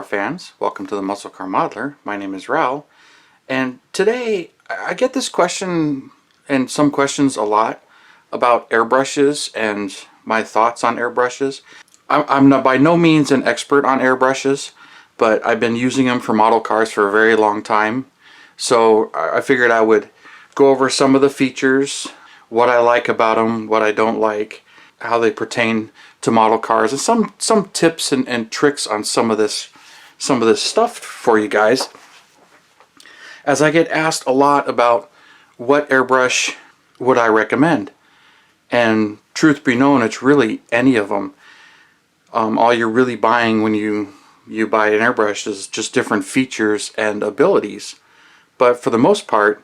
fans. Welcome to the Muscle Car Modeler. My name is Raul, and today I get this question and some questions a lot about airbrushes and my thoughts on airbrushes. I'm not by no means an expert on airbrushes, but I've been using them for model cars for a very long time. So I figured I would go over some of the features, what I like about them, what I don't like, how they pertain to model cars, and some tips and tricks on some of this stuff for you guys. As I get asked a lot about what airbrush would I recommend, and truth be known, it's really any of them. All you're really buying when you buy an airbrush is just different features and abilities, but for the most part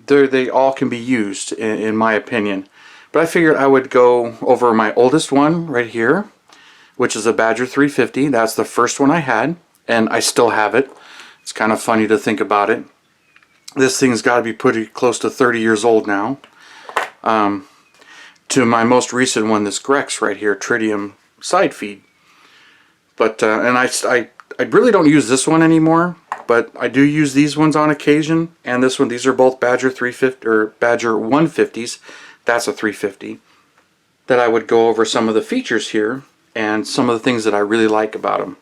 they all can be used in my opinion. But I figured I would go over my oldest one right here, which is a Badger 350. That's the first one I had, and I still have it. It's kind of funny to think about it. This thing's got to be pretty close to 30 years old now. To my most recent one, this Grex right here, Tritium side feed. But and I really don't use this one anymore, but I do use these ones on occasion. And this one, these are both Badger 350 or Badger 150s. That's a 350. That I would go over some of the features here and some of the things that I really like about them.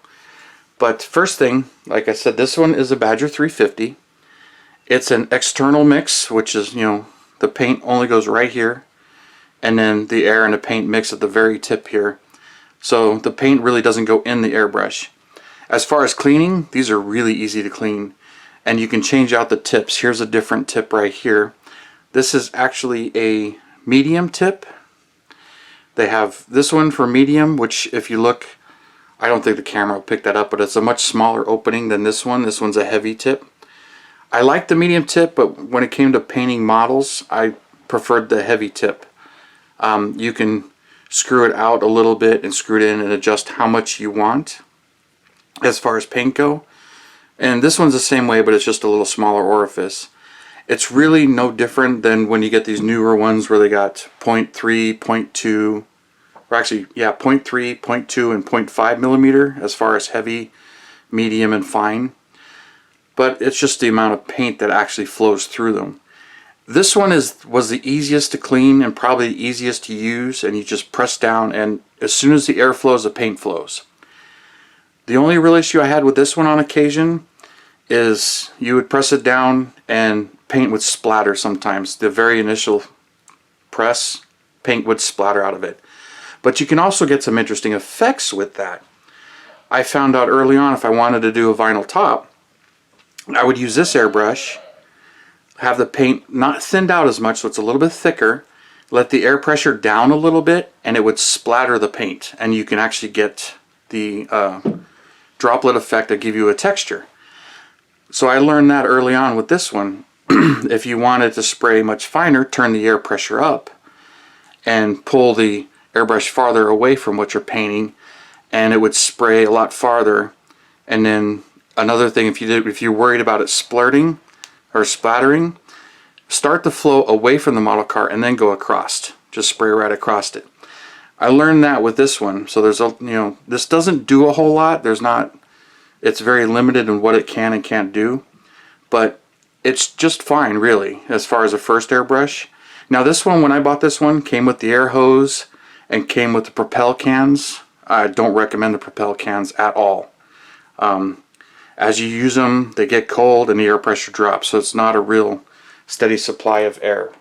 But first thing, like I said, this one is a Badger 350. It's an external mix, which is, the paint only goes right here, and then the air and the paint mix at the very tip here. So the paint really doesn't go in the airbrush. As far as cleaning, these are really easy to clean, and you can change out the tips. Here's a different tip right here. This is actually a medium tip. They have this one for medium, which if you look, I don't think the camera will pick that up, but it's a much smaller opening than this one. This one's a heavy tip. I like the medium tip, but when it came to painting models, I preferred the heavy tip. You can screw it out a little bit and screw it in and adjust how much you want as far as paint go. And this one's the same way, but it's just a little smaller orifice. It's really no different than when you get these newer ones where they got 0.3, 0.2, or actually, yeah, 0.3, 0.2, and 0.5 millimeter as far as heavy, medium, and fine. But it's just the amount of paint that actually flows through them. This one was the easiest to clean and probably the easiest to use, and you just press down, and as soon as the air flows, the paint flows. The only real issue I had with this one on occasion is you would press it down and paint would splatter sometimes. The very initial press, paint would splatter out of it. But you can also get some interesting effects with that. I found out early on if I wanted to do a vinyl top, I would use this airbrush, have the paint not thinned out as much so it's a little bit thicker, let the air pressure down a little bit, and it would splatter the paint. And you can actually get the droplet effect to give you a texture. So I learned that early on with this one. If you wanted to spray much finer, turn the air pressure up and pull the airbrush farther away from what you're painting, and it would spray a lot farther. And then another thing, if you're worried about it splurting or splattering, start the flow away from the model car and then go across. Just spray right across it. I learned that with this one. So there's a, this doesn't do a whole lot. It's very limited in what it can and can't do, but it's just fine really as far as a first airbrush. Now this one, when I bought this one, came with the air hose and came with the propel cans. I don't recommend the propel cans at all. As you use them, they get cold and the air pressure drops, so it's not a real steady supply of air.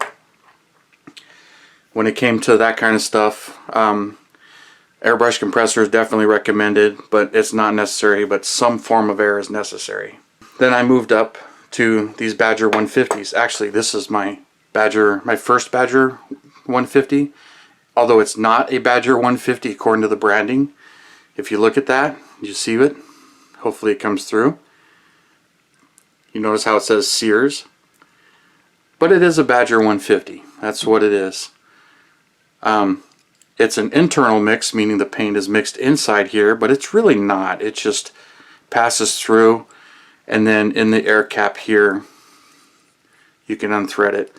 When it came to that kind of stuff, airbrush compressor is definitely recommended, but it's not necessary, but some form of air is necessary. Then I moved up to these Badger 150s. Actually, this is my first Badger 150, although it's not a Badger 150 according to the branding. If you look at that, you see it. Hopefully it comes through. You notice how it says Sears, but it is a Badger 150. That's what it is. It's an internal mix, meaning the paint is mixed inside here, but it's really not. It just passes through, and then in the air cap here, you can unthread it.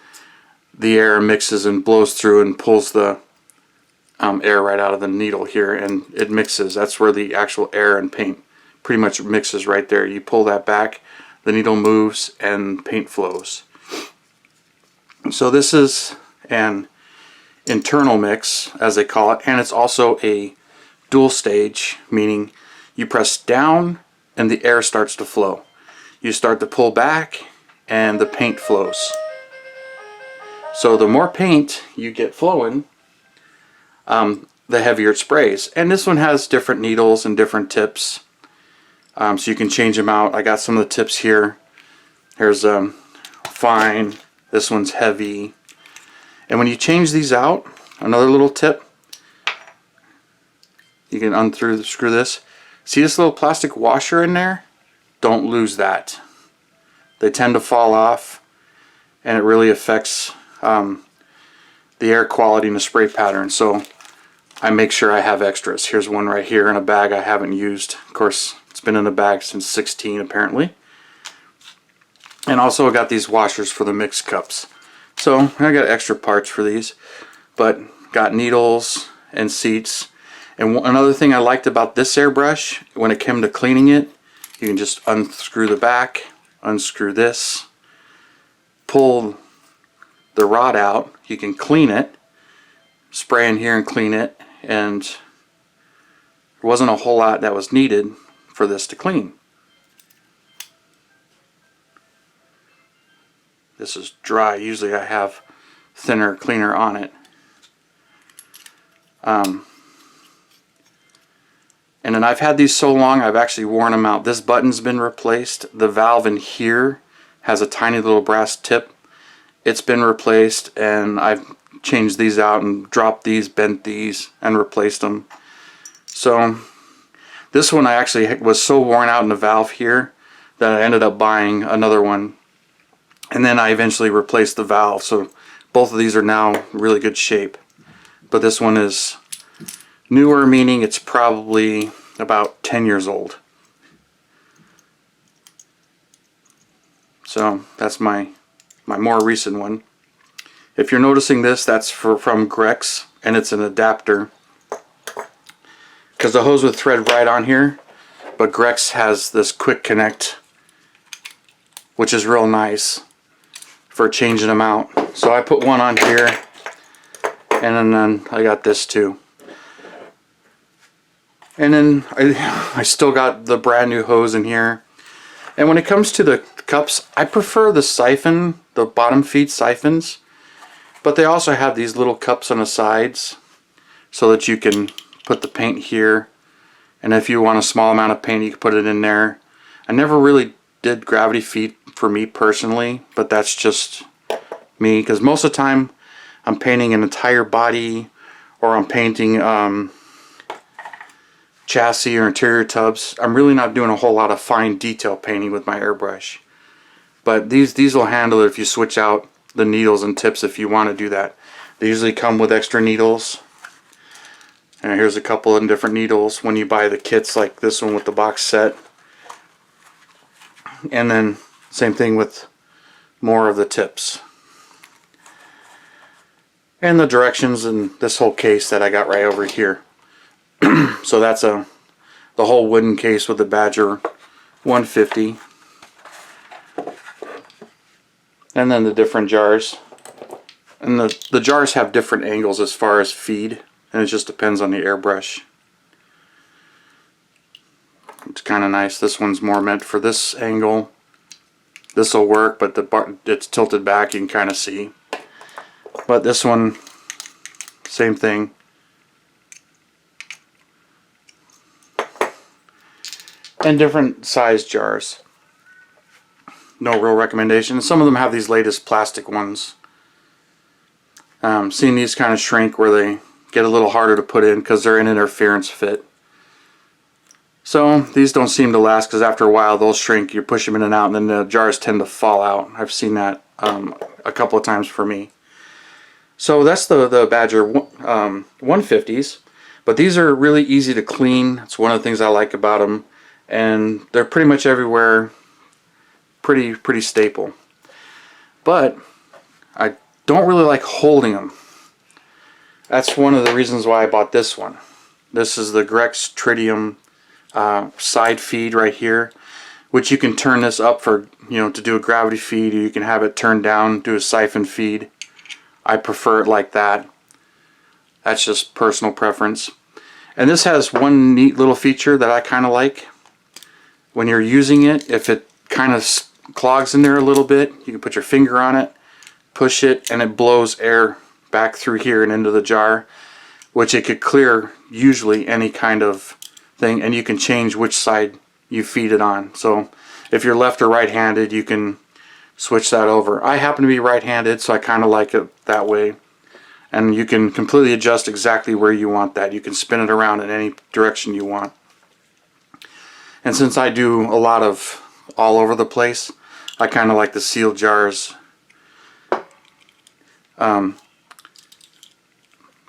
The air mixes and blows through and pulls the air right out of the needle here, and it mixes. That's where the actual air and paint pretty much mixes right there. You pull that back, the needle moves, and paint flows. So this is an internal mix, as they call it, and it's also a dual stage, meaning you press down and the air starts to flow. You start to pull back and the paint flows. So the more paint you get flowing, the heavier it sprays. And this one has different needles and different tips, so you can change them out. I got some of the tips here. Here's fine, this one's heavy. And when you change these out, another little tip, you can unscrew this. See this little plastic washer in there? Don't lose that. They tend to fall off, and it really affects the air quality and the spray pattern. So I make sure I have extras. Here's one right here in a bag I haven't used. Of course, it's been in the bag since 16 apparently. And also I got these washers for the mixed cups. So I got extra parts for these, but got needles and seats. And another thing I liked about this airbrush, when it came to cleaning it, you can just unscrew the back, unscrew this, pull the rod out, you can clean it, spray in here and clean it, and there wasn't a whole lot that was needed for this to clean. This is dry. Usually I have thinner cleaner on it. And then I've had these so long I've actually worn them out. This button's been replaced. The valve in here has a tiny little brass tip. It's been replaced, and I've changed these out and dropped these, bent these, and replaced them. So this one I actually was so worn out in the valve here that I ended up buying another one. And then I eventually replaced the valve, so both of these are now really good shape. But this one is newer, meaning it's probably about 10 years old. So that's my more recent one. If you're noticing this, that's from Grex, and it's an adapter. Because the hose would thread right on here, but Grex has this quick connect, which is real nice for changing them out. So I put one on here, and then I got this too. And then I still got the brand new hose in here. And when it comes to the cups, I prefer the siphon, the bottom feed siphons, but they also have these little cups on the sides so that you can put the paint here, and if you want a small amount of paint you can put it in there. I never really did gravity feed for me personally, but that's just me, because most of the time I'm painting an entire body, or I'm painting chassis or interior tubs. I'm really not doing a whole lot of fine detail painting with my airbrush. But these will handle it if you switch out the needles and tips if you want to do that. They usually come with extra needles. And here's a couple of different needles when you buy the kits, like this one with the box set. And then same thing with more of the tips. And the directions in this whole case that I got right over here. So that's the whole wooden case with the Badger 150. And then the different jars. And the jars have different angles as far as feed, and it just depends on the airbrush. It's kind of nice. This one's more meant for this angle. This will work, but it's tilted back, you can kind of see. But this one, same thing. And different size jars. No real recommendation. Some of them have these latest plastic ones. Seen these kind of shrink where they get a little harder to put in because they're an interference fit. So these don't seem to last, because after a while they'll shrink. You push them in and out, and then the jars tend to fall out. I've seen that a couple of times for me. So that's the Badger 150s. But these are really easy to clean. It's one of the things I like about them. And they're pretty much everywhere, pretty staple. But I don't really like holding them. That's one of the reasons why I bought this one. This is the Grex Tritium side feed right here, which you can turn this up for, to do a gravity feed, or you can have it turned down, do a siphon feed. I prefer it like that. That's just personal preference. And this has one neat little feature that I kind of like. When you're using it, if it kind of clogs in there a little bit, you can put your finger on it, push it, and it blows air back through here and into the jar, which it could clear usually any kind of thing, and you can change which side you feed it on. So if you're left or right-handed, you can switch that over. I happen to be right-handed, so I kind of like it that way. And you can completely adjust exactly where you want that. You can spin it around in any direction you want. And since I do a lot of all over the place, I kind of like the sealed jars.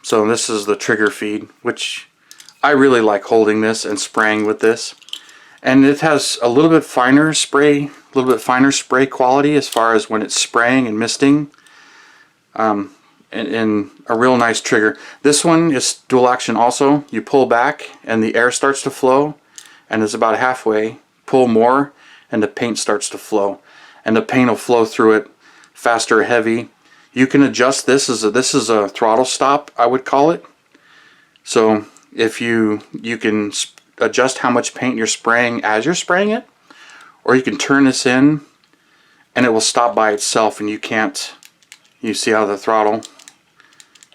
So this is the trigger feed, which I really like holding this and spraying with this. And it has a little bit finer spray quality as far as when it's spraying and misting. And a real nice trigger. This one is dual action also. You pull back and the air starts to flow, and it's about halfway. Pull more and the paint starts to flow, and the paint will flow through it faster or heavy. You can adjust this as this is a throttle stop, I would call it. So if you can adjust how much paint you're spraying as you're spraying it, or you can turn this in and it will stop by itself, and you see how the throttle,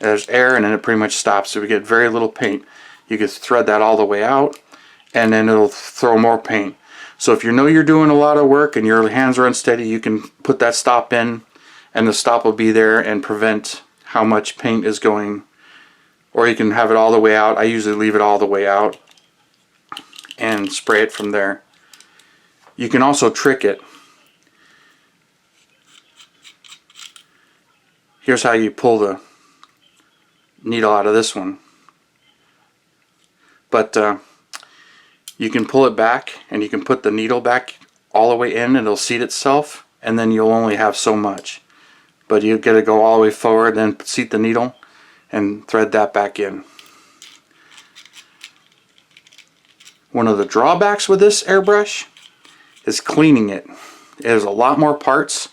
there's air and then it pretty much stops, so we get very little paint. You can thread that all the way out and then it'll throw more paint. So if you know you're doing a lot of work and your hands are unsteady, you can put that stop in and the stop will be there and prevent how much paint is going. Or you can have it all the way out. I usually leave it all the way out and spray it from there. You can also trick it. Here's how you pull the needle out of this one. But you can pull it back and you can put the needle back all the way in and it'll seat itself, and then you'll only have so much. But you get to go all the way forward, then seat the needle and thread that back in. One of the drawbacks with this airbrush is cleaning it. There's a lot more parts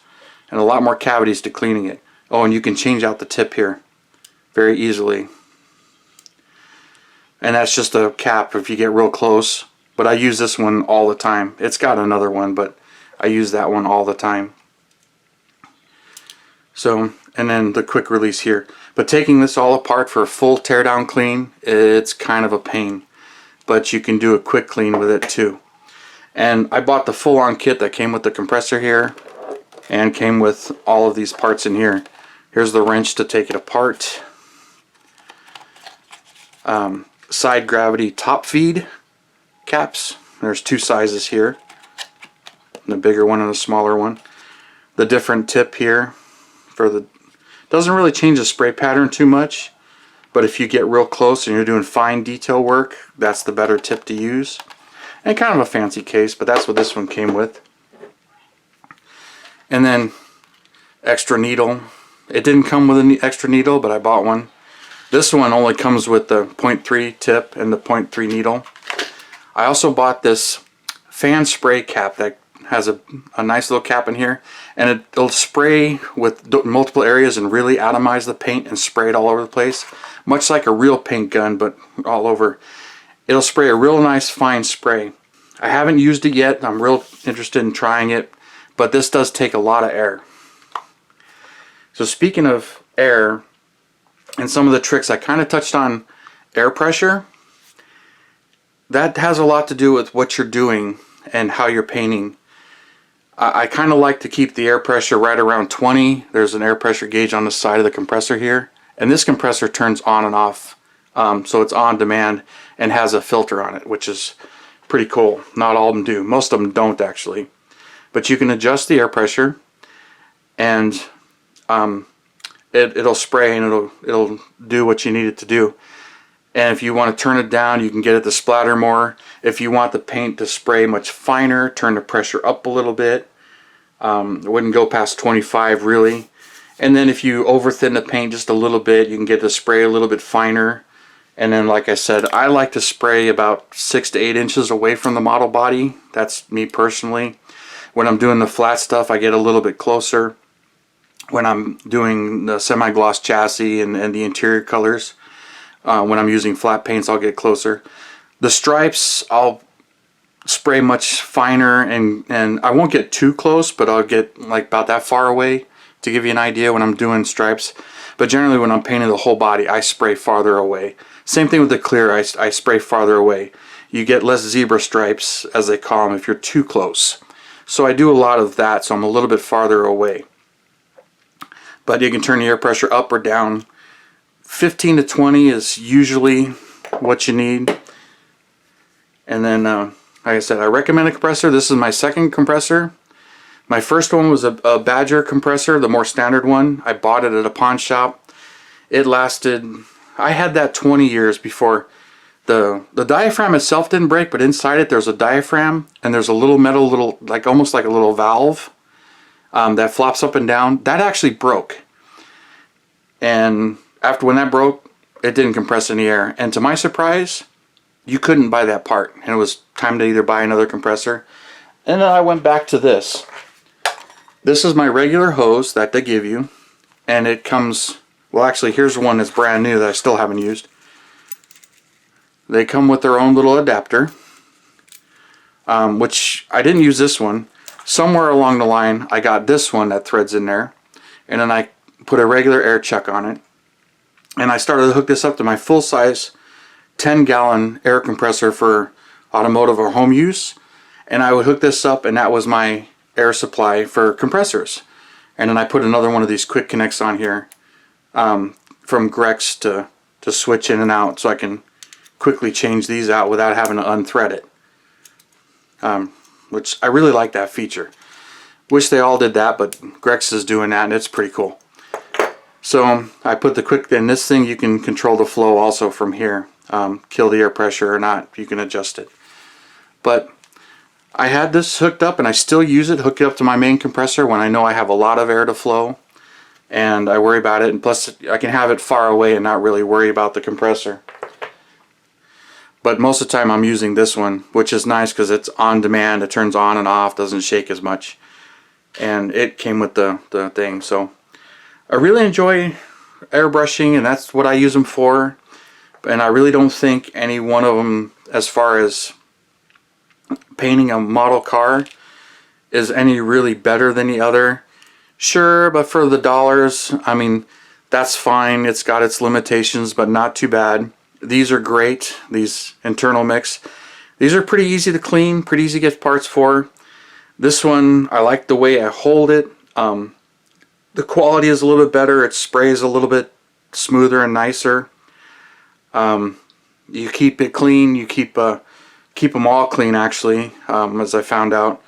and a lot more cavities to cleaning it. Oh, and you can change out the tip here very easily. And that's just a cap if you get real close. But I use this one all the time. It's got another one, but I use that one all the time. So, and then the quick release here. But taking this all apart for a full teardown clean, it's kind of a pain. But you can do a quick clean with it too. And I bought the full-on kit that came with the compressor here and came with all of these parts in here. Here's the wrench to take it apart. Side gravity top feed caps. There's two sizes here. The bigger one and a smaller one. The different tip here for the, doesn't really change the spray pattern too much, but if you get real close and you're doing fine detail work, that's the better tip to use. And kind of a fancy case, but that's what this one came with. And then extra needle. It didn't come with an extra needle, but I bought one. This one only comes with the 0.3 tip and the 0.3 needle. I also bought this fan spray cap that has a nice little cap in here, and it'll spray with multiple areas and really atomize the paint and spray it all over the place, much like a real paint gun, but all over. It'll spray a real nice fine spray. I haven't used it yet. I'm real interested in trying it, but this does take a lot of air. So speaking of air and some of the tricks, I kind of touched on air pressure. That has a lot to do with what you're doing and how you're painting. I kind of like to keep the air pressure right around 20. There's an air pressure gauge on the side of the compressor here, and this compressor turns on and off, so it's on demand and has a filter on it, which is pretty cool. Not all of them do. Most of them don't actually, but you can adjust the air pressure, and it'll spray and it'll do what you need it to do. And if you want to turn it down, you can get it to splatter more. If you want the paint to spray much finer, turn the pressure up a little bit. It wouldn't go past 25 really. And then if you over thin the paint just a little bit, you can get the spray a little bit finer And then, like I said, I like to spray about 6 to 8 inches away from the model body. That's me personally. When I'm doing the flat stuff, I get a little bit closer. When I'm doing the semi-gloss chassis and the interior colors, when I'm using flat paints, I'll get closer. The stripes, I'll spray much finer, and I won't get too close, but I'll get like about that far away to give you an idea when I'm doing stripes. But generally when I'm painting the whole body, I spray farther away. Same thing with the clear, I spray farther away. You get less zebra stripes, as they call them, if you're too close. So I do a lot of that, so I'm a little bit farther away. But you can turn the air pressure up or down. 15 to 20 is usually what you need. And then, like I said, I recommend a compressor. This is my second compressor. My first one was a Badger compressor, the more standard one. I bought it at a pawn shop. It lasted, I had that 20 years before. The diaphragm itself didn't break, but inside it there's a diaphragm, and there's a little metal, like almost like a little valve that flops up and down. That actually broke. And after when that broke, it didn't compress any air. And to my surprise, you couldn't buy that part. And it was time to either buy another compressor. And then I went back to this. This is my regular hose that they give you. And it comes, well actually here's one that's brand new that I still haven't used. They come with their own little adapter. Which I didn't use this one. Somewhere along the line I got this one that threads in there. And then I put a regular air check on it. And I started to hook this up to my full-size 10-gallon air compressor for automotive or home use. And I would hook this up, and that was my air supply for compressors. And then I put another one of these quick connects on here from Grex to switch in and out, so I can quickly change these out without having to unthread it. Which I really like that feature. Wish they all did that, but Grex is doing that, and it's pretty cool. So I put the quick, and this thing you can control the flow also from here. Kill the air pressure or not, you can adjust it. But I had this hooked up, and I still use it, hook it up to my main compressor when I know I have a lot of air to flow. And I worry about it, and plus I can have it far away and not really worry about the compressor. But most of the time I'm using this one, which is nice because it's on demand, it turns on and off, doesn't shake as much. And it came with the thing, so I really enjoy airbrushing, and that's what I use them for. And I really don't think any one of them, as far as painting a model car, is any really better than the other. Sure, but for the dollars, I mean, that's fine. It's got its limitations, but not too bad. These are great, these internal mix. These are pretty easy to clean, pretty easy to get parts for. This one, I like the way I hold it. The quality is a little bit better. It sprays a little bit smoother and nicer. You keep it clean. You keep them all clean, actually. As I found out,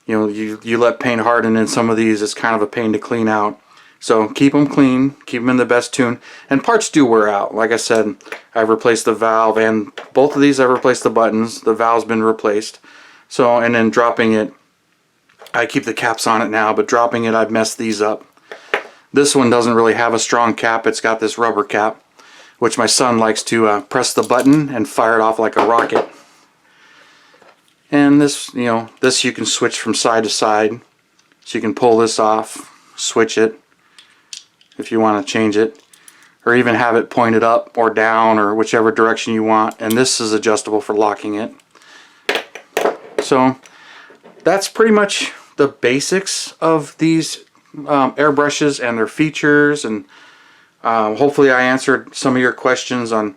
you know, you let paint harden in some of these, it's kind of a pain to clean out. So keep them clean. Keep them in the best tune. And parts do wear out. Like I said, I've replaced the valve, and both of these I've replaced the buttons. The valve's been replaced. So, and then dropping it, I keep the caps on it now, but dropping it, I've messed these up. This one doesn't really have a strong cap. It's got this rubber cap, which my son likes to press the button and fire it off like a rocket. And this, you know, this you can switch from side to side. So you can pull this off, switch it if you want to change it, or even have it pointed up or down or whichever direction you want. And this is adjustable for locking it. So that's pretty much the basics of these airbrushes and their features, and hopefully I answered some of your questions on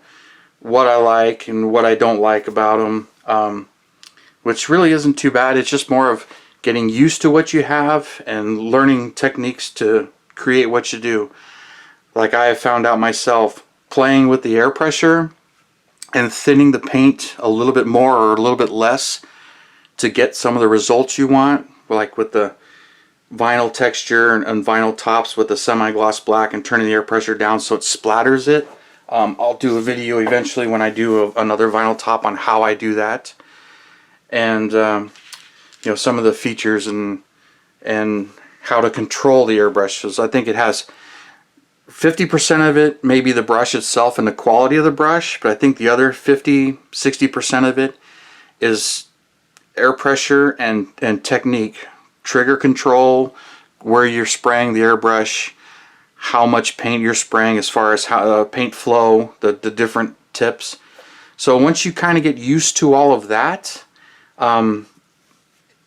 what I like and what I don't like about them, which really isn't too bad. It's just more of getting used to what you have and learning techniques to create what you do. Like I have found out myself, playing with the air pressure and thinning the paint a little bit more or a little bit less to get some of the results you want, like with the vinyl texture and vinyl tops with the semi-gloss black, and turning the air pressure down so it splatters it. I'll do a video eventually when I do another vinyl top on how I do that, and you know, some of the features and how to control the airbrushes. I think it has 50% of it may be the brush itself and the quality of the brush, but I think the other 50-60% of it is air pressure and technique, trigger control, where you're spraying the airbrush, how much paint you're spraying as far as how paint flow, the different tips. So once you kind of get used to all of that,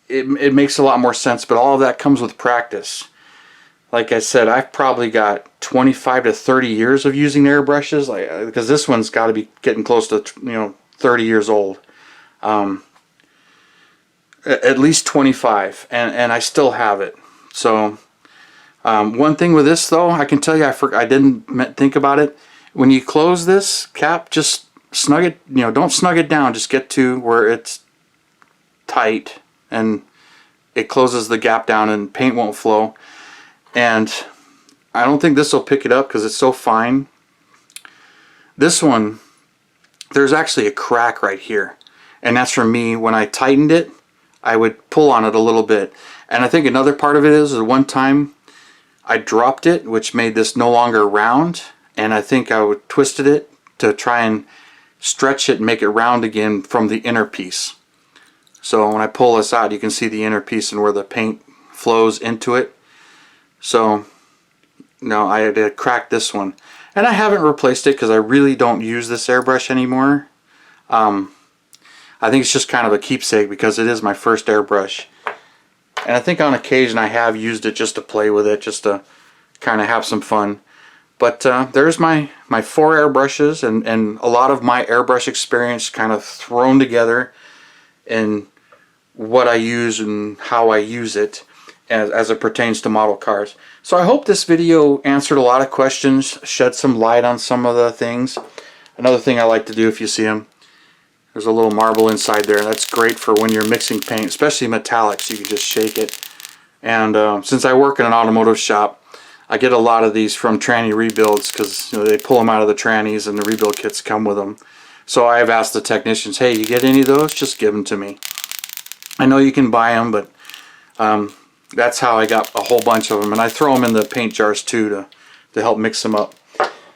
it makes a lot more sense, but all of that comes with practice. Like I said, I've probably got 25 to 30 years of using airbrushes, because this one's got to be getting close to 30 years old. At least 25, and I still have it. So one thing with this though, I can tell you, I didn't think about it. When you close this cap, just snug it, don't snug it down, just get to where it's tight and it closes the gap down and paint won't flow. And I don't think this will pick it up because it's so fine. This one, there's actually a crack right here, and that's from me when I tightened it. I would pull on it a little bit, and I think another part of it is that one time I dropped it, which made this no longer round, and I think I would twisted it to try and stretch it and make it round again from the inner piece. So when I pull this out, you can see the inner piece and where the paint flows into it. So no, I had to crack this one, and I haven't replaced it because I really don't use this airbrush anymore. I think it's just kind of a keepsake because it is my first airbrush, and I think on occasion I have used it just to play with it, just to kind of have some fun. But there's my 4 airbrushes, and a lot of my airbrush experience kind of thrown together in what I use and how I use it as it pertains to model cars. So I hope this video answered a lot of questions, shed some light on some of the things. Another thing I like to do, if you see them, there's a little marble inside there. That's great for when you're mixing paint, especially metallics. You can just shake it. And since I work in an automotive shop, I get a lot of these from tranny rebuilds because they pull them out of the trannies and the rebuild kits come with them. So I've asked the technicians, hey, you get any of those? Just give them to me. I know you can buy them, but that's how I got a whole bunch of them, and I throw them in the paint jars too to help mix them up.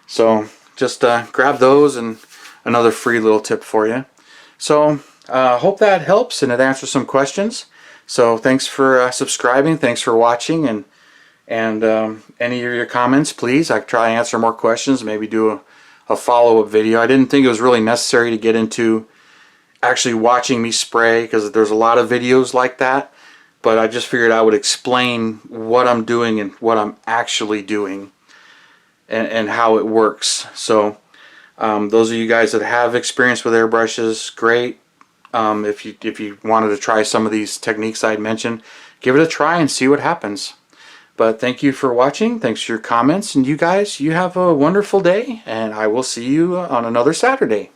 So just grab those, and another free little tip for you. So hope that helps and it answers some questions. So thanks for subscribing, thanks for watching, and any of your comments, please. I try to answer more questions, maybe do a follow-up video. I didn't think it was really necessary to get into actually watching me spray because there's a lot of videos like that. But I just figured I would explain what I'm doing and what I'm actually doing and how it works. So those of you guys that have experience with airbrushes, great. If you wanted to try some of these techniques I mentioned, give it a try and see what happens. But thank you for watching. Thanks for your comments. And you guys, you have a wonderful day. And I will see you on another Saturday.